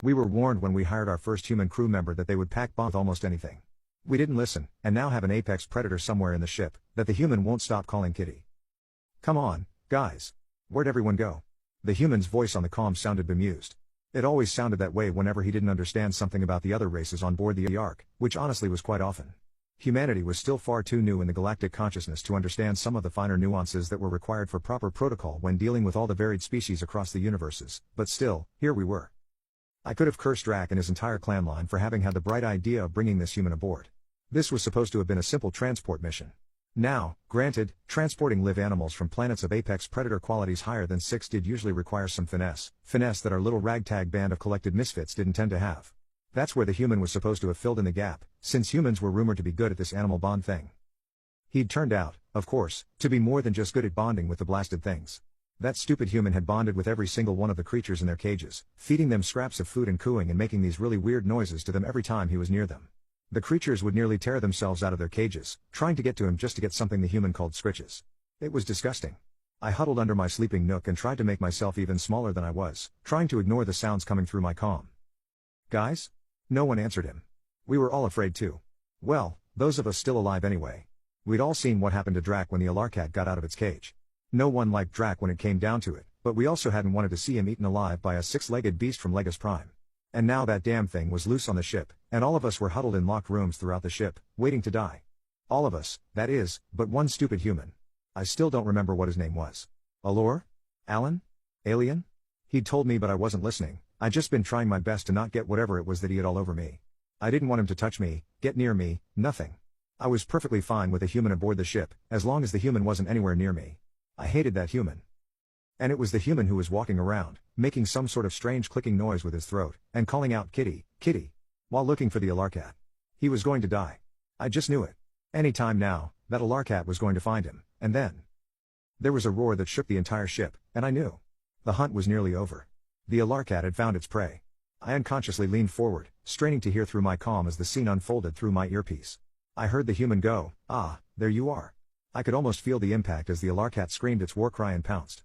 We were warned when we hired our first human crew member that they would pack bombs with almost anything. We didn't listen, and now have an apex predator somewhere in the ship that the human won't stop calling Kitty. Come on, guys. Where'd everyone go? The human's voice on the comm sounded bemused. It always sounded that way whenever he didn't understand something about the other races on board the Ark, which honestly was quite often. Humanity was still far too new in the galactic consciousness to understand some of the finer nuances that were required for proper protocol when dealing with all the varied species across the universes, but still, here we were. I could have cursed Drac and his entire clan line for having had the bright idea of bringing this human aboard. This was supposed to have been a simple transport mission. Now, granted, transporting live animals from planets of apex predator qualities higher than 6 did usually require some finesse that our little ragtag band of collected misfits didn't tend to have. That's where the human was supposed to have filled in the gap, since humans were rumored to be good at this animal bond thing. He'd turned out, of course, to be more than just good at bonding with the blasted things. That stupid human had bonded with every single one of the creatures in their cages, feeding them scraps of food and cooing and making these really weird noises to them every time he was near them. The creatures would nearly tear themselves out of their cages, trying to get to him just to get something the human called scritches. It was disgusting. I huddled under my sleeping nook and tried to make myself even smaller than I was, trying to ignore the sounds coming through my comm. Guys? No one answered him. We were all afraid too. Well, those of us still alive anyway. We'd all seen what happened to Drac when the Alarcat got out of its cage. No one liked Drac when it came down to it, but we also hadn't wanted to see him eaten alive by a 6-legged beast from Legis Prime. And now that damn thing was loose on the ship, and all of us were huddled in locked rooms throughout the ship, waiting to die. All of us, that is, but one stupid human. I still don't remember what his name was. Allure? Alan? Alien? He'd told me but I wasn't listening. I'd just been trying my best to not get whatever it was that he had all over me. I didn't want him to touch me, get near me, nothing. I was perfectly fine with a human aboard the ship, as long as the human wasn't anywhere near me. I hated that human. And it was the human who was walking around, making some sort of strange clicking noise with his throat, and calling out Kitty, Kitty, while looking for the Alarcat. He was going to die. I just knew it. Any time now, that Alarcat was going to find him, and then. There was a roar that shook the entire ship, and I knew. The hunt was nearly over. The Alarcat had found its prey. I unconsciously leaned forward, straining to hear through my comm as the scene unfolded through my earpiece. I heard the human go, "Ah, there you are." I could almost feel the impact as the Alarcat screamed its war cry and pounced.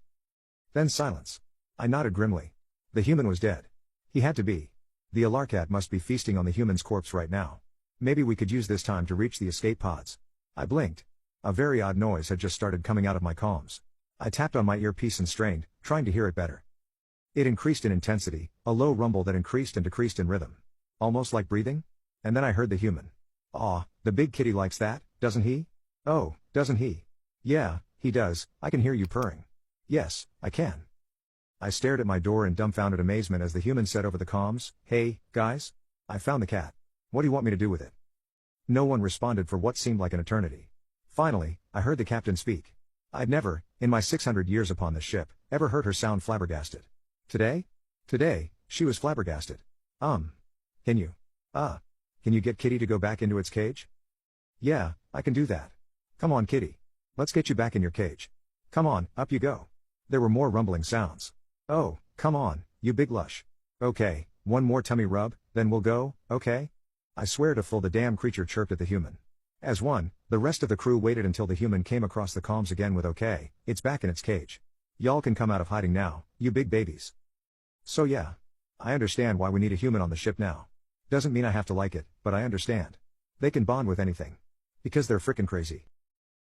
Then silence. I nodded grimly. The human was dead. He had to be. The Alarcat must be feasting on the human's corpse right now. Maybe we could use this time to reach the escape pods. I blinked. A very odd noise had just started coming out of my comms. I tapped on my earpiece and strained, trying to hear it better. It increased in intensity, a low rumble that increased and decreased in rhythm. Almost like breathing? And then I heard the human. "Aw, the big kitty likes that, doesn't he? Oh, doesn't he? Yeah, he does, I can hear you purring." "Yes, I can." I stared at my door in dumbfounded amazement as the human said over the comms, "Hey, guys? I found the cat. What do you want me to do with it?" No one responded for what seemed like an eternity. Finally, I heard the captain speak. I'd never, in my 600 years upon this ship, ever heard her sound flabbergasted. Today, she was flabbergasted. Can you get Kitty to go back into its cage?" "Yeah, I can do that. Come on, Kitty. Let's get you back in your cage. Come on, up you go." There were more rumbling sounds. "Oh, come on, you big lush. Okay, one more tummy rub, then we'll go, okay?" I swear to full the damn creature chirped at the human. As one, the rest of the crew waited until the human came across the comms again with "Okay, it's back in its cage. Y'all can come out of hiding now, you big babies." So yeah. I understand why we need a human on the ship now. Doesn't mean I have to like it, but I understand. They can bond with anything. Because they're frickin' crazy.